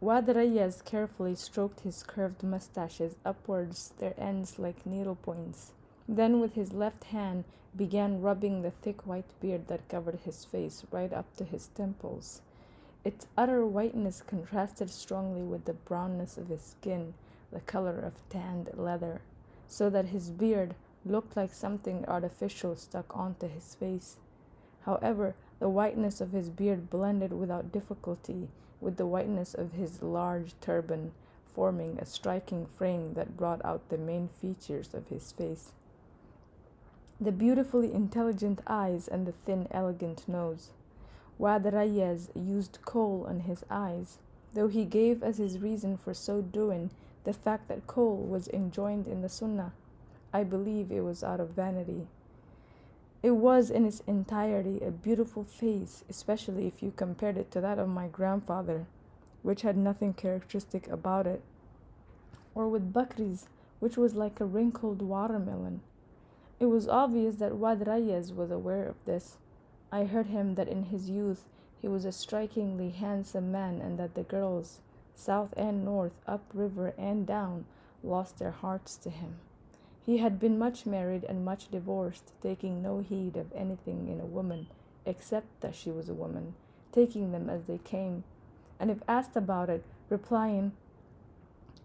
Wad Rayas carefully stroked his curved mustaches upwards, their ends like needle points. Then with his left hand began rubbing the thick white beard that covered his face right up to his temples. Its utter whiteness contrasted strongly with the brownness of his skin, the color of tanned leather, so that his beard looked like something artificial stuck onto his face. However, the whiteness of his beard blended without difficulty with the whiteness of his large turban, forming a striking frame that brought out the main features of his face: the beautifully intelligent eyes and the thin, elegant nose. Wad Rayas used kohl on his eyes, though he gave as his reason for so doing the fact that kohl was enjoined in the Sunnah. I believe it was out of vanity. It was in its entirety a beautiful face, especially if you compared it to that of my grandfather, which had nothing characteristic about it, or with Bakri's, which was like a wrinkled watermelon. It was obvious that Wad Rayas was aware of this. I heard him that in his youth he was a strikingly handsome man, and that the girls, south and north, up river and down, lost their hearts to him. He had been much married and much divorced, taking no heed of anything in a woman, except that she was a woman, taking them as they came, and if asked about it, replying,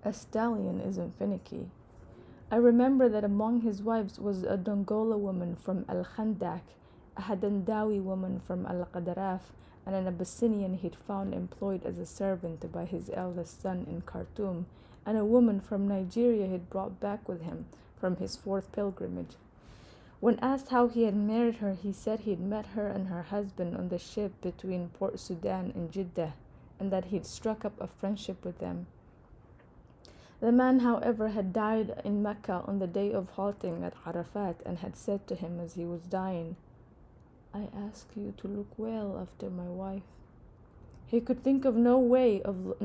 "A stallion isn't finicky." I remember that among his wives was a Dongola woman from Al-Khandak, a Hadandawi woman from Al-Qadaraf, and an Abyssinian he'd found employed as a servant by his eldest son in Khartoum, and a woman from Nigeria he'd brought back with him from his fourth pilgrimage. When asked how he had married her, he said he'd met her and her husband on the ship between Port Sudan and Jeddah, and that he'd struck up a friendship with them. The man, however, had died in Mecca on the day of halting at Arafat, and had said to him as he was dying, "I ask you to look well after my wife." He could think of no way of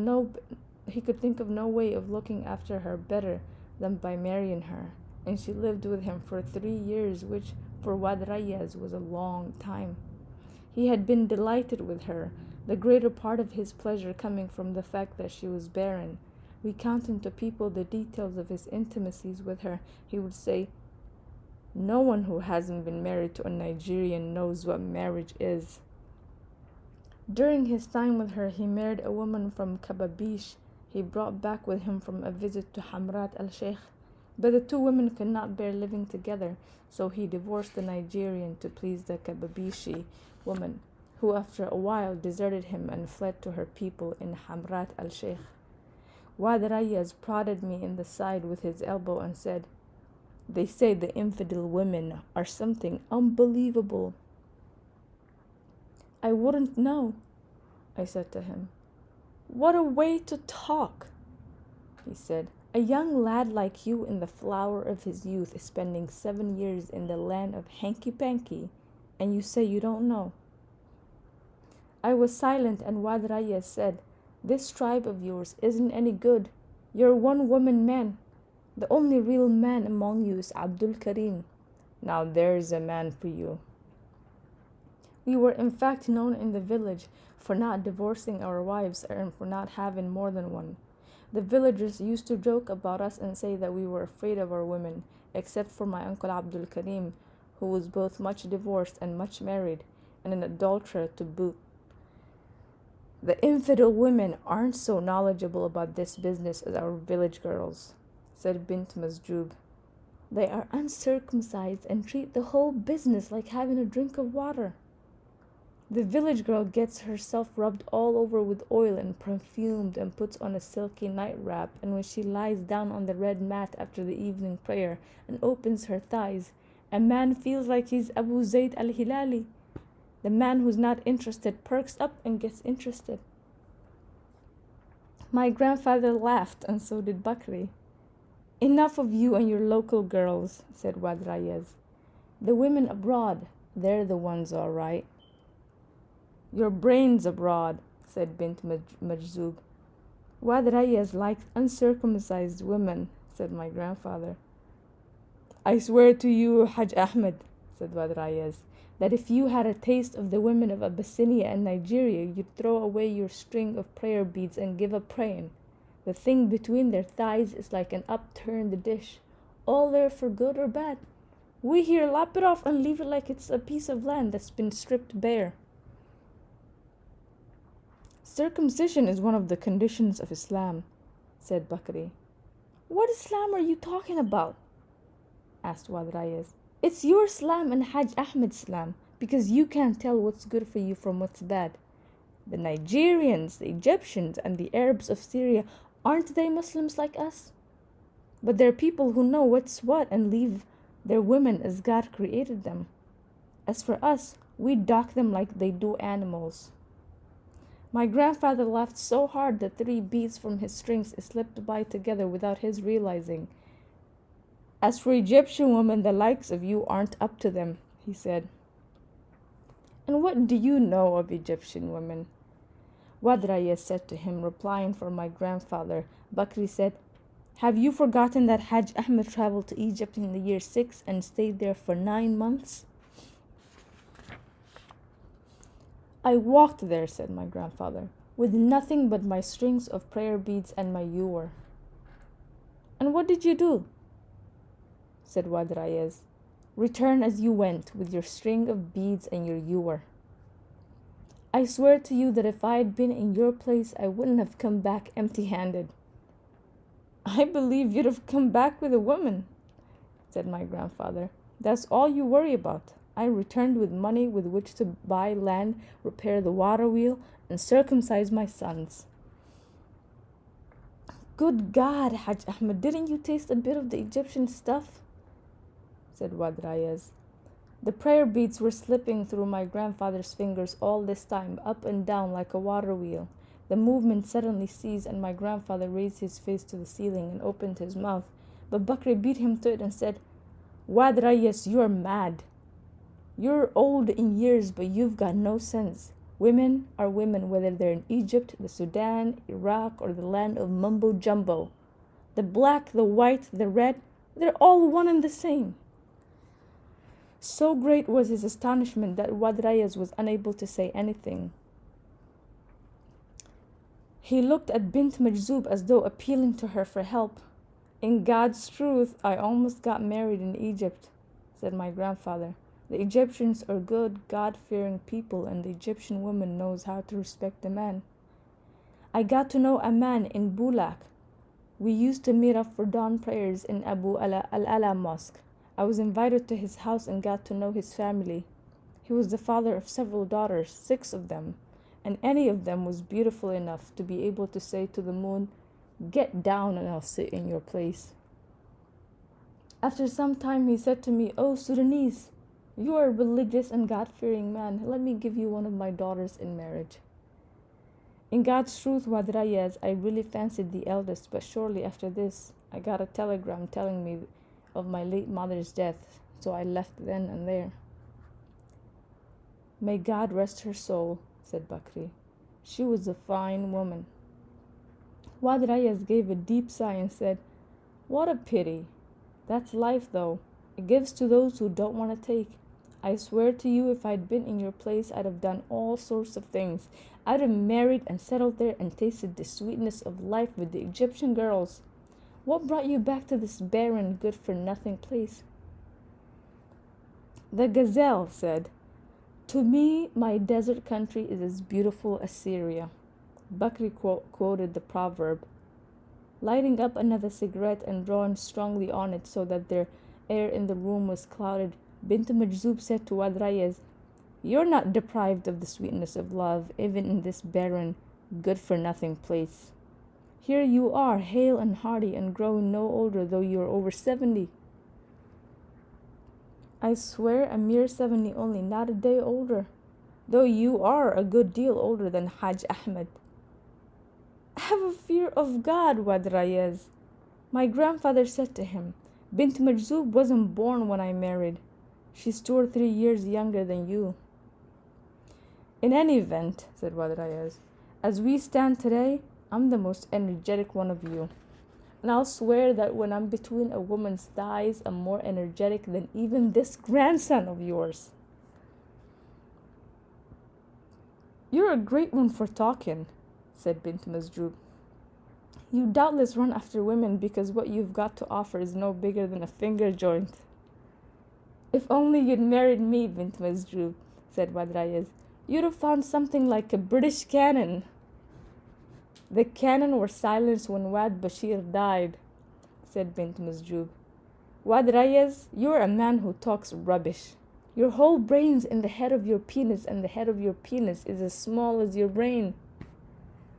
looking after her better than by marrying her, and she lived with him for 3 years, which for Wad Rayas was a long time. He had been delighted with her, the greater part of his pleasure coming from the fact that she was barren. Recounting to people the details of his intimacies with her, he would say, "No one who hasn't been married to a Nigerian knows what marriage is." During his time with her, he married a woman from Kababish he brought back with him from a visit to Hamrat al-Sheikh, but the two women could not bear living together, so he divorced the Nigerian to please the Kababishi woman, who after a while deserted him and fled to her people in Hamrat al-Sheikh. Wad Rayas prodded me in the side with his elbow and said, "They say the infidel women are something unbelievable." "I wouldn't know," I said to him. "What a way to talk," he said. "A young lad like you in the flower of his youth is spending 7 years in the land of hanky-panky, and you say you don't know." I was silent, and Wad Rayas said, "This tribe of yours isn't any good. You're one-woman man. The only real man among you is Abdul Karim. Now there's a man for you." We were in fact known in the village for not divorcing our wives and for not having more than one. The villagers used to joke about us and say that we were afraid of our women, except for my uncle Abdul Karim, who was both much divorced and much married, and an adulterer to boot. "The infidel women aren't so knowledgeable about this business as our village girls," said Bint Masjub. "They are uncircumcised and treat the whole business like having a drink of water. The village girl gets herself rubbed all over with oil and perfumed and puts on a silky night wrap, and when she lies down on the red mat after the evening prayer and opens her thighs, a man feels like he's Abu Zayd al-Hilali. The man who's not interested perks up and gets interested." My grandfather laughed, and so did Bakri. "Enough of you and your local girls," said Wad Rayas. "The women abroad, they're the ones all right." "Your brains abroad," said Bint Majzub. "Wad Rayas likes uncircumcised women," said my grandfather. "I swear to you, Hajj Ahmed," said Wad Rayas, that if you had a taste of the women of Abyssinia and Nigeria, you'd throw away your string of prayer beads and give up praying. The thing between their thighs is like an upturned dish, all there for good or bad. We here lop it off and leave it like it's a piece of land that's been stripped bare. Circumcision is one of the conditions of Islam, said Bakri. What Islam are you talking about? Asked Wad Rayas. It's your Islam and Hajj Ahmed's Islam, because you can't tell what's good for you from what's bad. The Nigerians, the Egyptians, and the Arabs of Syria, aren't they Muslims like us? But they're people who know what's what and leave their women as God created them. As for us, we dock them like they do animals. My grandfather laughed so hard that 3 beads from his strings slipped by together without his realizing. As for Egyptian women, the likes of you aren't up to them, he said. And what do you know of Egyptian women? Wad Rayas said to him, replying for my grandfather. Bakri said, have you forgotten that Hajj Ahmed traveled to Egypt in the year 6 and stayed there for 9 months? I walked there, said my grandfather, with nothing but my strings of prayer beads and my ewer. And what did you do? Said Wad Rayas. Return as you went, with your string of beads and your ewer. I swear to you that if I had been in your place, I wouldn't have come back empty-handed. I believe you'd have come back with a woman, said my grandfather. That's all you worry about. I returned with money with which to buy land, repair the water wheel, and circumcise my sons. Good God, Hajj Ahmed, didn't you taste a bit of the Egyptian stuff? Said Wad Rayas. The prayer beads were slipping through my grandfather's fingers all this time, up and down like a water wheel. The movement suddenly ceased, and my grandfather raised his face to the ceiling and opened his mouth. But Bakri beat him to it and said, Wad Rayas, you are mad. You're old in years, but you've got no sense. Women are women, whether they're in Egypt, the Sudan, Iraq, or the land of mumbo jumbo. The black, the white, the red, they're all one and the same. So great was his astonishment that Wad Rayas was unable to say anything. He looked at Bint Majzub as though appealing to her for help. In God's truth, I almost got married in Egypt, said my grandfather. The Egyptians are good, God-fearing people, and the Egyptian woman knows how to respect a man. I got to know a man in Bulak. We used to meet up for dawn prayers in Abu al-Ala Mosque. I was invited to his house and got to know his family. He was the father of several daughters, 6 of them, and any of them was beautiful enough to be able to say to the moon, "Get down and I'll sit in your place." After some time he said to me, "Oh, Sudanese, you are a religious and God-fearing man. Let me give you one of my daughters in marriage." In God's truth, Wad Rayas, I really fancied the eldest, but shortly after this, I got a telegram telling me of my late mother's death, so I left then and there. May God rest her soul, said Bakri. She was a fine woman. Wad Rayas gave a deep sigh and said, "What a pity. That's life, though. It gives to those who don't want to take. I swear to you, if I'd been in your place, I'd have done all sorts of things. I'd have married and settled there and tasted the sweetness of life with the Egyptian girls. What brought you back to this barren, good-for-nothing place?" The gazelle said, "To me, my desert country is as beautiful as Syria." Bakri quoted the proverb. Lighting up another cigarette and drawing strongly on it so that their air in the room was clouded, Bint Majzub said to Wad Rayas, "You're not deprived of the sweetness of love, even in this barren, good-for-nothing place. Here you are, hale and hearty, and growing no older, though you are over 70. I swear a mere 70 only, not a day older, though you are a good deal older than Hajj Ahmed." "Have a fear of God, Wad Rayas." My grandfather said to him, "Bint Majzub wasn't born when I married. She's 2 or 3 years younger than you." "In any event," said Wad Rayas, "as we stand today, I'm the most energetic one of you. And I'll swear that when I'm between a woman's thighs, I'm more energetic than even this grandson of yours." You're a great one for talking, said Bint Masjub. You doubtless run after women because what you've got to offer is no bigger than a finger joint. If only you'd married me, Bint Masjub, said Wad Rayez. You'd have found something like a British cannon. The cannon were silenced when Wad Bashir died, said Bint Masjub. Wad Rayez, you're a man who talks rubbish. Your whole brain's in the head of your penis, and the head of your penis is as small as your brain.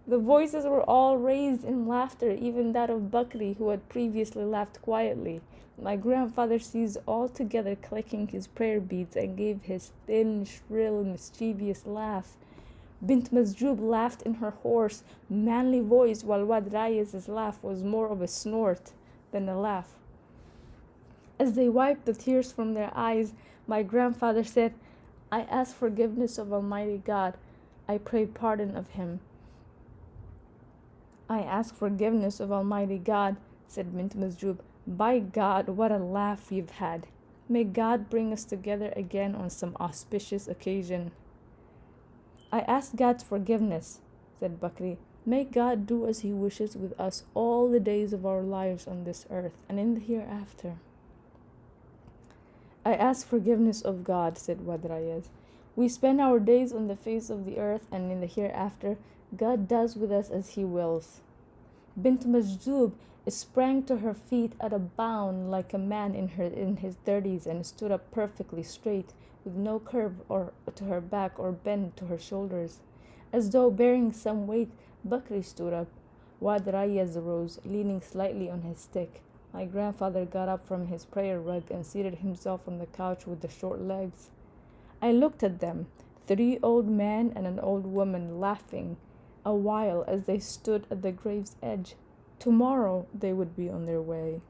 The voices were all raised in laughter, even that of Bakri, who had previously laughed quietly. My grandfather ceased altogether clicking his prayer beads and gave his thin, shrill, mischievous laugh. Bint Masjub laughed in her hoarse, manly voice, while Wad Rayez's laugh was more of a snort than a laugh. As they wiped the tears from their eyes, my grandfather said, I ask forgiveness of Almighty God. I pray pardon of Him. I ask forgiveness of Almighty God, said Bint Masjub. By God, what a laugh we've had. May God bring us together again on some auspicious occasion. I ask God's forgiveness, said Bakri. May God do as He wishes with us all the days of our lives on this earth and in the hereafter. I ask forgiveness of God, said Wad Rayez. We spend our days on the face of the earth, and in the hereafter, God does with us as He wills. Bint Masjub sprang to her feet at a bound like a man in his 30s and stood up perfectly straight, with no curve to her back or bend to her shoulders. As though bearing some weight, Bakri stood up. Wad Rayez rose, leaning slightly on his stick. My grandfather got up from his prayer rug and seated himself on the couch with the short legs. I looked at them, 3 old men and an old woman, laughing a while as they stood at the grave's edge. Tomorrow they would be on their way.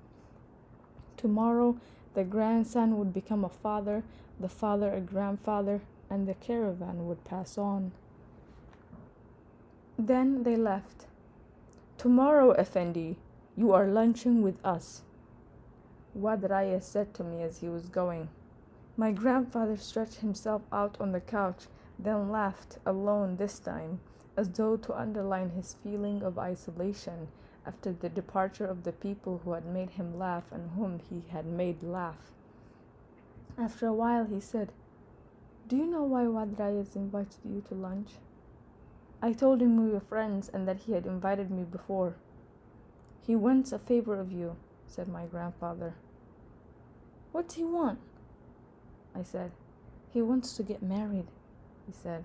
Tomorrow the grandson would become a father, the father a grandfather, and the caravan would pass on. Then they left. Tomorrow, Effendi, you are lunching with us, Wad Rayez said to me as he was going. My grandfather stretched himself out on the couch, then laughed, alone this time, as though to underline his feeling of isolation after the departure of the people who had made him laugh and whom he had made laugh. After a while he said, Do you know why Wad Rayez invited you to lunch? I told him we were friends and that he had invited me before. He wants a favor of you, said my grandfather. What does he want? I said. He wants to get married, he said.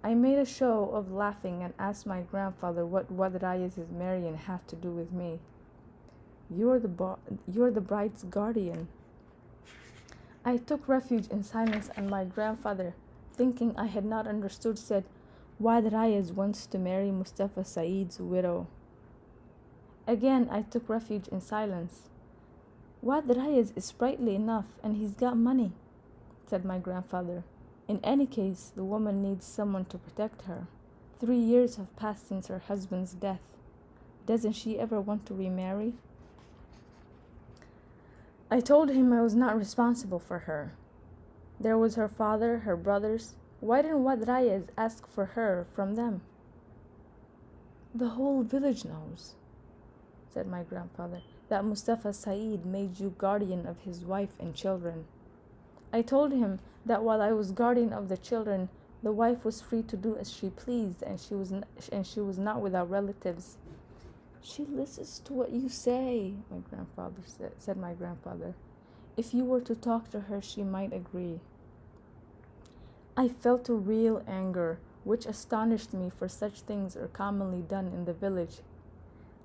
I made a show of laughing and asked my grandfather what Wad Rayez's marrying had to do with me. You're the bride's guardian. I took refuge in silence, and my grandfather, thinking I had not understood, said, Wad Rayez wants to marry Mustafa Saeed's widow. Again I took refuge in silence. Wad Rayez is sprightly enough, and he's got money, said my grandfather. In any case, the woman needs someone to protect her. 3 years have passed since her husband's death. Doesn't she ever want to remarry? I told him I was not responsible for her. There was her father, her brothers. Why didn't Wad Rayez ask for her from them? The whole village knows, said my grandfather, that Mustafa Saeed made you guardian of his wife and children. I told him that while I was guardian of the children, the wife was free to do as she pleased, and she was not without relatives. She listens to what you say, my grandfather said my grandfather. If you were to talk to her, she might agree. I felt a real anger, which astonished me, for such things are commonly done in the village.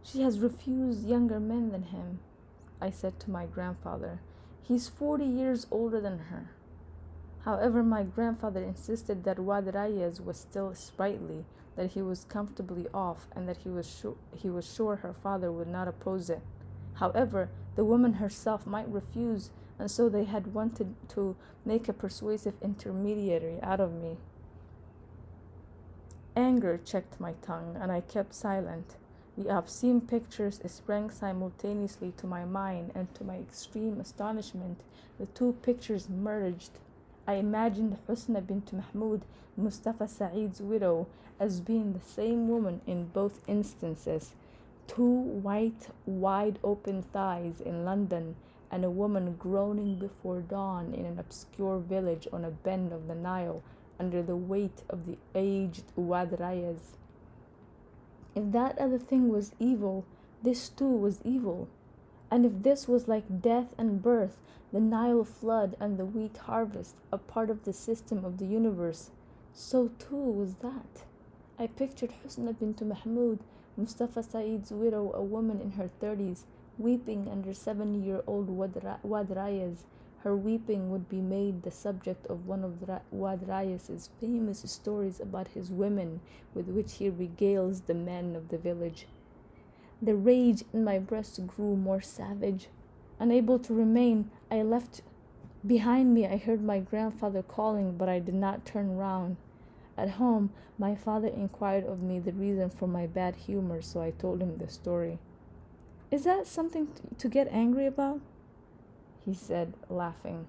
She has refused younger men than him, I said to my grandfather. He's 40 years older than her. However, my grandfather insisted that Wad Rayez was still sprightly, that he was comfortably off, and that he was sure her father would not oppose it. However, the woman herself might refuse, and so they had wanted to make a persuasive intermediary out of me. Anger checked my tongue, and I kept silent. The obscene pictures sprang simultaneously to my mind, and to my extreme astonishment, the 2 pictures merged. I imagined Husna bint Mahmud, Mustafa Saeed's widow, as being the same woman in both instances. Two white, wide open thighs in London, and a woman groaning before dawn in an obscure village on a bend of the Nile under the weight of the aged Wadrayas. If that other thing was evil, this too was evil. And if this was like death and birth, the Nile flood and the wheat harvest, a part of the system of the universe, so too was that. I pictured Husna bint Mahmud, Mustafa Saeed's widow, a woman in her 30s, weeping under 7-year-old Wadrayas. Her weeping would be made the subject of one of Wadrayas' famous stories about his women, with which he regales the men of the village. The rage in my breast grew more savage. Unable to remain, I left behind me. I heard my grandfather calling, but I did not turn round. At home, my father inquired of me the reason for my bad humor, so I told him the story. "Is that something to get angry about?" he said, laughing.